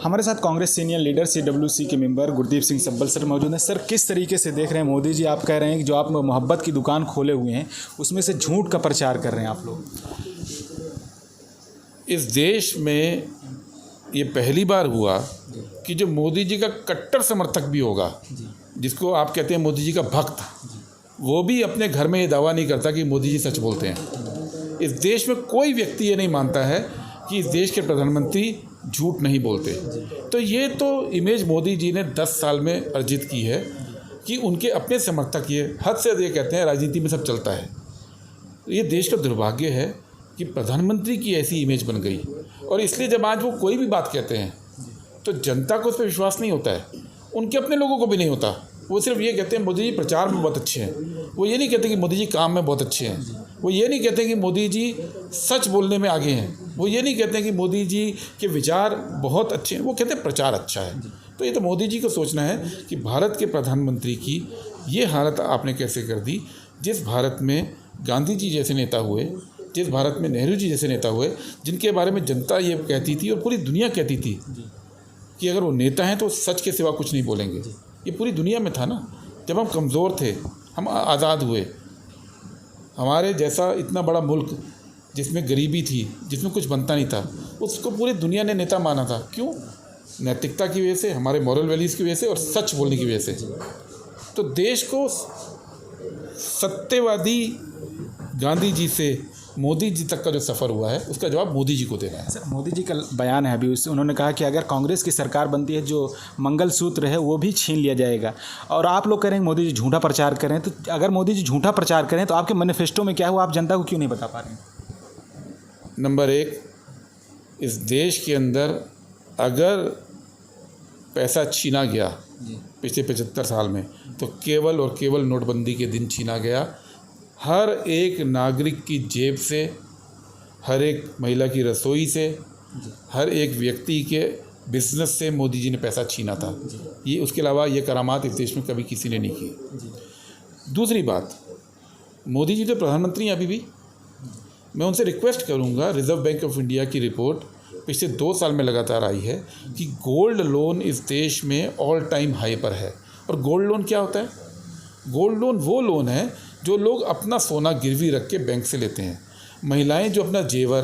हमारे साथ Congress senior leader CWC के मेंबर गुरदीप सिंह सब्बल सर मौजूद हैं। सर, किस तरीके से देख रहे हैं मोदी जी, आप कह रहे हैं कि जो आप मोहब्बत की दुकान खोले हुए हैं उसमें से झूठ का प्रचार कर रहे हैं आप लोग? इस देश में ये पहली बार हुआ कि जो मोदी जी का कट्टर समर्थक भी होगा, जिसको आप कहते हैं मोदी जी का भक्त, वो भी अपने घर में ये दावा नहीं करता कि मोदी जी सच बोलते हैं। इस देश में कोई व्यक्ति ये नहीं मानता है कि इस देश के प्रधानमंत्री झूठ नहीं बोलते। तो ये तो इमेज मोदी जी ने 10 साल में अर्जित की है कि उनके अपने समर्थक ये हद से ये कहते हैं राजनीति में सब चलता है। ये देश का दुर्भाग्य है कि प्रधानमंत्री की ऐसी इमेज बन गई, और इसलिए जब आज वो कोई भी बात कहते हैं तो जनता को उस पर विश्वास नहीं होता है, उनके अपने लोगों को भी नहीं होता। वो सिर्फ ये कहते हैं मोदी जी प्रचार में बहुत अच्छे हैं, वो ये नहीं कहते कि मोदी जी काम में बहुत अच्छे हैं, वो ये नहीं कहते कि मोदी जी सच बोलने में आगे हैं, वो ये नहीं कहते कि मोदी जी के विचार बहुत अच्छे हैं, वो कहते हैं प्रचार अच्छा है। तो ये तो मोदी जी को सोचना है कि भारत के प्रधानमंत्री की ये हालत आपने कैसे कर दी। जिस भारत में गांधी जी जैसे नेता हुए, जिस भारत में नेहरू जी जैसे नेता हुए, जिनके बारे में जनता ये कहती थी और पूरी दुनिया कहती थी कि अगर वो नेता हैं तो सच के सिवा कुछ नहीं बोलेंगे, ये पूरी दुनिया में था ना। जब हम कमज़ोर थे, हम आज़ाद हुए, हमारे जैसा इतना बड़ा मुल्क जिसमें गरीबी थी, जिसमें कुछ बनता नहीं था, उसको पूरी दुनिया ने नेता माना था। क्यों? नैतिकता की वजह से, हमारे मॉरल वैल्यूज़ की वजह से और सच बोलने की वजह से। तो देश को सत्यवादी गांधी जी से मोदी जी तक का जो सफ़र हुआ है, उसका जवाब मोदी जी को देना है। सर, मोदी जी का बयान है अभी, उससे उन्होंने कहा कि अगर कांग्रेस की सरकार बनती है जो मंगलसूत्र है वो भी छीन लिया जाएगा। और आप लोग कह रहे हैं मोदी जी झूठा प्रचार करें, तो अगर मोदी जी झूठा प्रचार करें तो आपके मैनिफेस्टो में क्या हुआ, आप जनता को क्यों नहीं बता पा रहे हैं? नंबर 1, इस देश के अंदर अगर पैसा छीना गया पिछले 75 साल में, तो केवल और केवल नोटबंदी के दिन छीना गया। हर एक नागरिक की जेब से, हर एक महिला की रसोई से, हर एक व्यक्ति के बिजनेस से मोदी जी ने पैसा छीना था। ये उसके अलावा ये करामात इस देश में कभी किसी ने नहीं की। दूसरी बात, मोदी जी तो प्रधानमंत्री हैं अभी भी। मैं उनसे रिक्वेस्ट करूंगा, रिज़र्व बैंक ऑफ इंडिया की रिपोर्ट पिछले 2 साल में लगातार आई है कि गोल्ड लोन इस देश में ऑल टाइम हाई पर है। और गोल्ड लोन क्या होता है? गोल्ड लोन वो लोन है जो लोग अपना सोना गिरवी रख के बैंक से लेते हैं। महिलाएं जो अपना जेवर,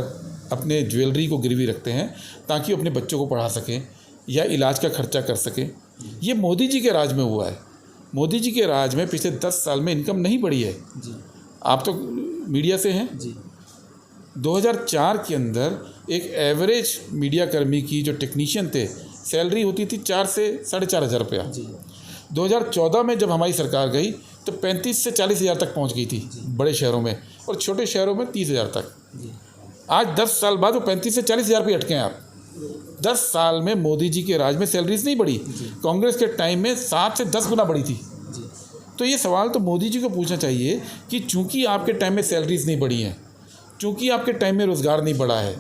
अपने ज्वेलरी को गिरवी रखते हैं ताकि अपने बच्चों को पढ़ा सकें या इलाज का खर्चा कर सकें। ये मोदी जी के राज में हुआ है। मोदी जी के राज में पिछले 10 साल में इनकम नहीं बढ़ी है। आप तो मीडिया से हैं। 2004 के अंदर एक एवरेज मीडिया कर्मी की, जो टेक्नीशियन थे, सैलरी होती थी 4 से 4,500 रुपया। 2014 में जब हमारी सरकार गई तो 35 से 40 हज़ार तक पहुंच गई थी बड़े शहरों में, और छोटे शहरों में 30 हज़ार तक। आज 10 साल बाद वो 35 से 40 हज़ार पे अटके हैं आप। 10 साल में मोदी जी के राज में सैलरीज नहीं बढ़ी, कांग्रेस के टाइम में 7 से 10 गुना बढ़ी थी। तो ये सवाल तो मोदी जी को पूछना चाहिए कि चूंकि आपके टाइम में सैलरीज नहीं बढ़ी हैं, चूंकि आपके टाइम में रोज़गार नहीं बढ़ा है,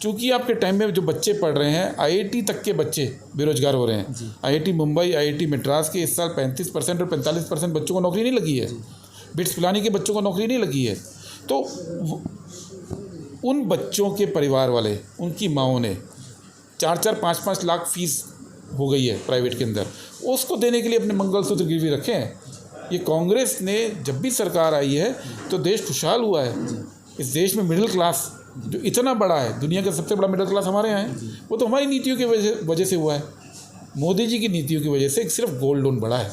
चूँकि आपके टाइम में जो बच्चे पढ़ रहे हैं, IIT तक के बच्चे बेरोजगार हो रहे हैं। IIT मुंबई, IIT मद्रास के इस साल 35% और 45% बच्चों को नौकरी नहीं लगी है। बिट्स पिलानी के बच्चों को नौकरी नहीं लगी है। तो उन बच्चों के परिवार वाले, उनकी माँओं ने 4-4, 5-5 लाख फीस हो गई है प्राइवेट के अंदर, उसको देने के लिए अपने मंगलसूत्र गिरवी रखे हैं। ये कांग्रेस ने जब भी सरकार आई है तो देश खुशहाल हुआ है। इस देश में मिडिल क्लास जो इतना बड़ा है, दुनिया का सबसे बड़ा मिडिल क्लास हमारे यहाँ है, वो तो हमारी नीतियों की वजह से हुआ है। मोदी जी की नीतियों की वजह से सिर्फ गोल्ड लोन बढ़ा है।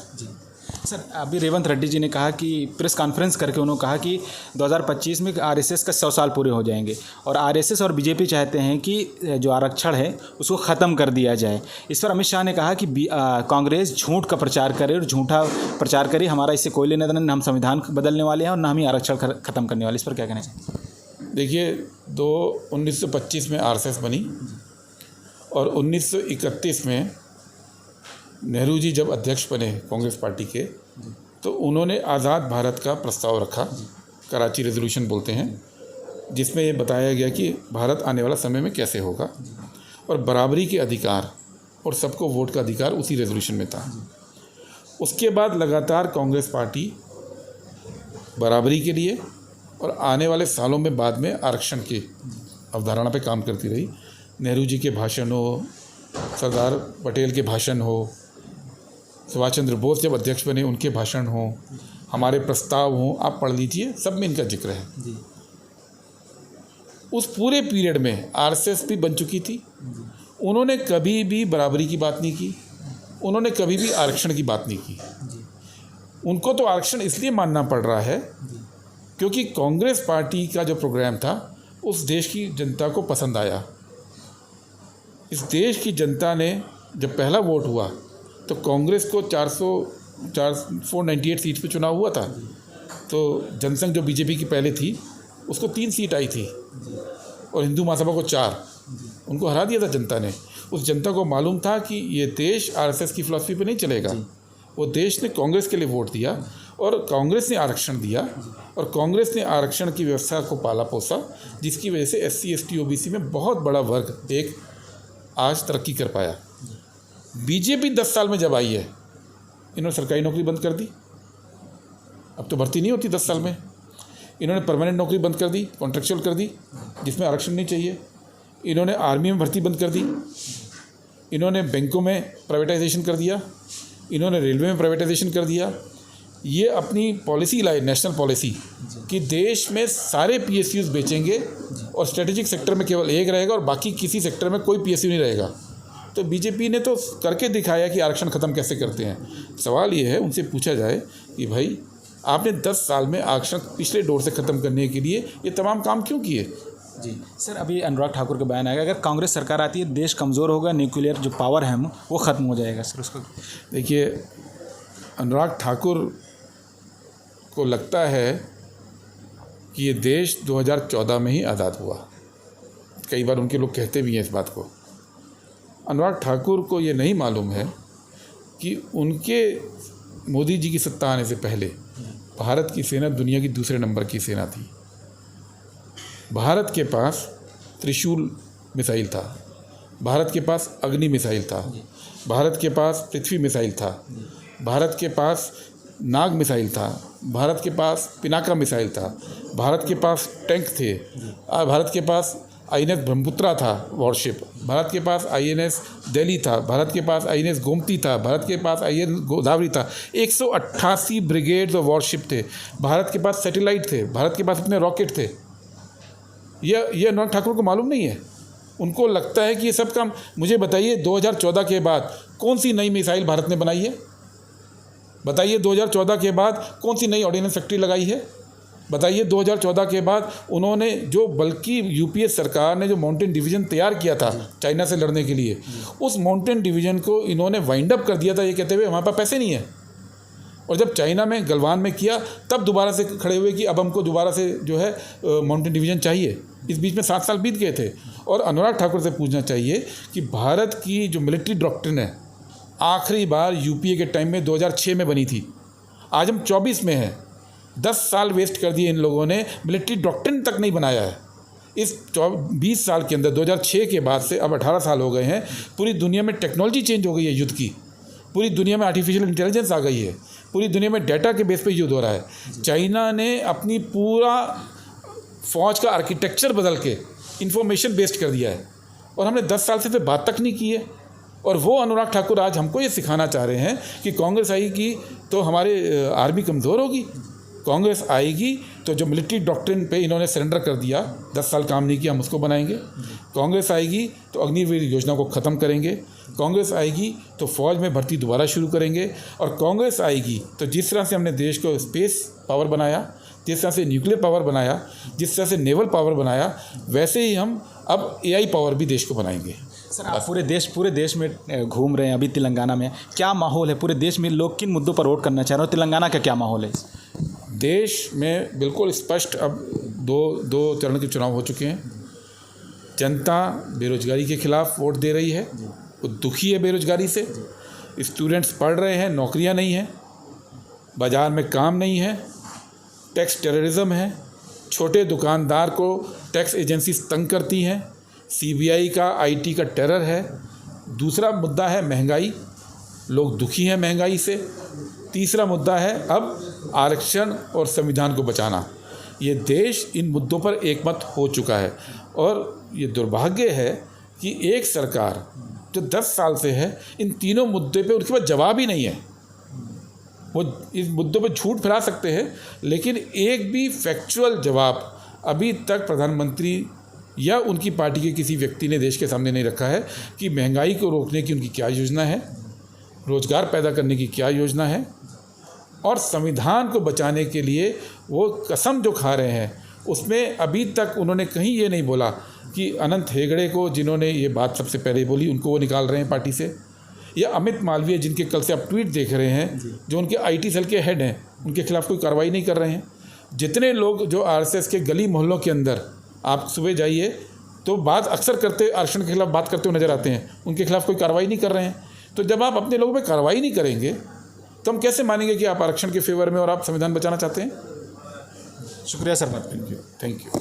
सर, अभी रेवंत रेड्डी जी ने कहा कि प्रेस कॉन्फ्रेंस करके उन्होंने कहा कि 2025 में आरएसएस का 100 साल पूरे हो जाएंगे, और आरएसएस और बीजेपी चाहते हैं कि जो आरक्षण है उसको ख़त्म कर दिया जाए। इस पर अमित शाह ने कहा कि कांग्रेस झूठ का प्रचार करे और झूठा प्रचार करे, हमारा इससे कोई लेना देना, हम संविधान बदलने वाले हैं और ना हम ही आरक्षण ख़त्म करने वाले। इस पर क्या कहना चाहिए? देखिए, 1925 में आरएसएस बनी और 1931 में नेहरू जी जब अध्यक्ष बने कांग्रेस पार्टी के, तो उन्होंने आज़ाद भारत का प्रस्ताव रखा, कराची रेजोल्यूशन बोलते हैं, जिसमें ये बताया गया कि भारत आने वाला समय में कैसे होगा, और बराबरी के अधिकार और सबको वोट का अधिकार उसी रेजोल्यूशन में था। उसके बाद लगातार कांग्रेस पार्टी बराबरी के लिए और आने वाले सालों में बाद में आरक्षण की अवधारणा पे काम करती रही। नेहरू जी के भाषणों, सरदार पटेल के भाषण हो, सुभाष चंद्र बोस जब अध्यक्ष बने उनके भाषण हो, हमारे प्रस्ताव हों, आप पढ़ लीजिए, सब में इनका जिक्र है। जी। उस पूरे पीरियड में आरएसएस भी बन चुकी थी। उन्होंने कभी भी बराबरी की बात नहीं की, उन्होंने कभी भी आरक्षण की बात नहीं की। उनको तो आरक्षण इसलिए मानना पड़ रहा है क्योंकि कांग्रेस पार्टी का जो प्रोग्राम था उस देश की जनता को पसंद आया। इस देश की जनता ने जब पहला वोट हुआ तो कांग्रेस को 498 सीट पे चुनाव हुआ था, तो जनसंघ जो बीजेपी की पहले थी उसको 3 सीट आई थी और हिंदू महासभा को 4। उनको हरा दिया था जनता ने। उस जनता को मालूम था कि ये देश आरएसएस की फिलॉसफी पे नहीं चलेगा। वो देश ने कांग्रेस के लिए वोट दिया और कांग्रेस ने आरक्षण दिया और कांग्रेस ने आरक्षण की व्यवस्था को पाला पोसा, जिसकी वजह से SC ST OBC में बहुत बड़ा वर्ग एक आज तरक्की कर पाया। बीजेपी 10 साल में जब आई है, इन्होंने सरकारी नौकरी बंद कर दी। अब तो भर्ती नहीं होती 10 साल में। इन्होंने परमानेंट नौकरी बंद कर दी, कॉन्ट्रेक्चुअल कर दी, जिसमें आरक्षण नहीं चाहिए। इन्होंने आर्मी में भर्ती बंद कर दी। इन्होंने बैंकों में प्राइवेटाइजेशन कर दिया। इन्होंने रेलवे में प्राइवेटाइजेशन कर दिया। ये अपनी पॉलिसी लाए, नेशनल पॉलिसी, कि देश में सारे PSUs बेचेंगे और स्ट्रेटेजिक सेक्टर में केवल एक रहेगा और बाकी किसी सेक्टर में कोई PSU नहीं रहेगा। तो बीजेपी ने तो करके दिखाया कि आरक्षण ख़त्म कैसे करते हैं। सवाल ये है, उनसे पूछा जाए कि भाई आपने 10 साल में आरक्षण पिछले दौर से ख़त्म करने के लिए ये तमाम काम क्यों किए? जी सर, अभी अनुराग ठाकुर का बयान आएगा, अगर कांग्रेस सरकार आती है देश कमज़ोर होगा, न्यूक्लियर जो पावर है वो ख़त्म हो जाएगा। सर उसको देखिए, अनुराग ठाकुर को लगता है कि ये देश 2014 में ही आज़ाद हुआ। कई बार उनके लोग कहते भी हैं इस बात को। अनुराग ठाकुर को ये नहीं मालूम है कि उनके मोदी जी की सत्ता आने से पहले भारत की सेना दुनिया की दूसरे नंबर की सेना थी। भारत के पास त्रिशूल मिसाइल था, भारत के पास अग्नि मिसाइल था, भारत के पास पृथ्वी मिसाइल था, भारत के पास नाग मिसाइल था, भारत के पास पिनाका मिसाइल था, भारत के पास टैंक थे, भारत के पास INS ब्रह्मपुत्रा था वॉरशिप, भारत के पास INS दिल्ली था, भारत के पास INS गोमती था, भारत के पास INS गोदावरी था। 188 ब्रिगेड्स और वॉरशिप थे। भारत के पास सैटेलाइट थे, भारत के पास अपने रॉकेट थे। यह अनुराग ठाकुर को मालूम नहीं है। उनको लगता है कि ये सब काम। मुझे बताइए 2014 के बाद कौन सी नई मिसाइल भारत ने बनाई है? बताइए 2014 के बाद कौन सी नई ऑर्डिनेंस फैक्ट्री लगाई है? बताइए 2014 के बाद उन्होंने जो, बल्कि UPA सरकार ने जो माउंटेन डिवीज़न तैयार किया था चाइना से लड़ने के लिए, उस माउंटेन डिवीज़न को इन्होंने वाइंड अप कर दिया था ये कहते हुए हमारे पास पैसे नहीं है। और जब चाइना में गलवान में किया तब दोबारा से खड़े हुए कि अब हमको दोबारा से जो है माउंटेन डिवीज़न चाहिए। इस बीच में 7 साल बीत गए थे। और अनुराग ठाकुर से पूछना चाहिए कि भारत की जो मिलिट्री डॉक्ट्रिन है आखिरी बार UPA के टाइम में 2006 में बनी थी। आज हम 24 में हैं। 10 साल वेस्ट कर दिए इन लोगों ने, मिलिट्री डॉक्ट्रिन तक नहीं बनाया है। इस 20 साल के अंदर 2006 के बाद से अब 18 साल हो गए हैं। पूरी दुनिया में टेक्नोलॉजी चेंज हो गई है युद्ध की। पूरी दुनिया में आर्टिफिशियल इंटेलिजेंस आ गई है। पूरी दुनिया में डाटा के बेस पे युद्ध हो रहा है। चाइना ने अपनी पूरा फ़ौज का आर्किटेक्चर बदल के इंफॉर्मेशन बेस्ड कर दिया है और हमने 10 साल से फिर बात तक नहीं की है। और वो अनुराग ठाकुर आज हमको ये सिखाना चाह रहे हैं कि कांग्रेस आएगी तो हमारे आर्मी कमज़ोर होगी, कांग्रेस आएगी तो जो मिलिट्री डॉक्ट्रिन पे इन्होंने सरेंडर कर दिया, 10 साल काम नहीं किया, हम उसको बनाएंगे। कांग्रेस आएगी तो अग्निवीर योजना को ख़त्म करेंगे। कांग्रेस आएगी तो फ़ौज में भर्ती दोबारा शुरू करेंगे। और कांग्रेस आएगी तो जिस तरह से हमने देश को स्पेस पावर बनाया, जिस तरह से न्यूक्लियर पावर बनाया, जिस तरह से नेवल पावर बनाया, वैसे ही हम अब AI पावर भी देश को बनाएंगे। सर आप पूरे देश में घूम रहे हैं, अभी तेलंगाना में क्या माहौल है? पूरे देश में लोग किन मुद्दों पर वोट करना चाह रहे हो? तेलंगाना का क्या माहौल है? देश में बिल्कुल स्पष्ट अब दो चरण के चुनाव हो चुके हैं। जनता बेरोजगारी के खिलाफ वोट दे रही है, वो दुखी है बेरोजगारी से। स्टूडेंट्स पढ़ रहे हैं, नौकरियां नहीं हैं, बाज़ार में काम नहीं है, टैक्स टेररिज्म है, छोटे दुकानदार को टैक्स एजेंसी तंग करती हैं, CBI का IT का टेरर है। दूसरा मुद्दा है महंगाई, लोग दुखी हैं महंगाई से। तीसरा मुद्दा है अब आरक्षण और संविधान को बचाना। ये देश इन मुद्दों पर एकमत हो चुका है और ये दुर्भाग्य है कि एक सरकार जो 10 साल से है, इन तीनों मुद्दे पे उनके पास जवाब ही नहीं है। वो इस मुद्दों पे झूठ फैला सकते हैं, लेकिन एक भी फैक्चुअल जवाब अभी तक प्रधानमंत्री या उनकी पार्टी के किसी व्यक्ति ने देश के सामने नहीं रखा है कि महंगाई को रोकने की उनकी क्या योजना है, रोजगार पैदा करने की क्या योजना है, और संविधान को बचाने के लिए वो कसम जो खा रहे हैं उसमें अभी तक उन्होंने कहीं ये नहीं बोला कि अनंत हेगड़े को, जिन्होंने ये बात सबसे पहले बोली, उनको वो निकाल रहे हैं पार्टी से, या अमित मालवीय जिनके कल से आप ट्वीट देख रहे हैं, जो उनके IT सेल के हेड हैं, उनके खिलाफ कोई कार्रवाई नहीं कर रहे हैं। जितने लोग जो RSS के गली मोहल्लों के अंदर आप सुबह जाइए तो बात अक्सर करते, आरक्षण के खिलाफ बात करते हुए नजर आते हैं, उनके खिलाफ कोई कार्रवाई नहीं कर रहे हैं। तो जब आप अपने लोगों पर कार्रवाई नहीं करेंगे तो हम कैसे मानेंगे कि आप आरक्षण के फेवर में और आप संविधान बचाना चाहते हैं। शुक्रिया सर बात करने के लिए। Thank you.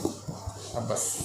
अब बस।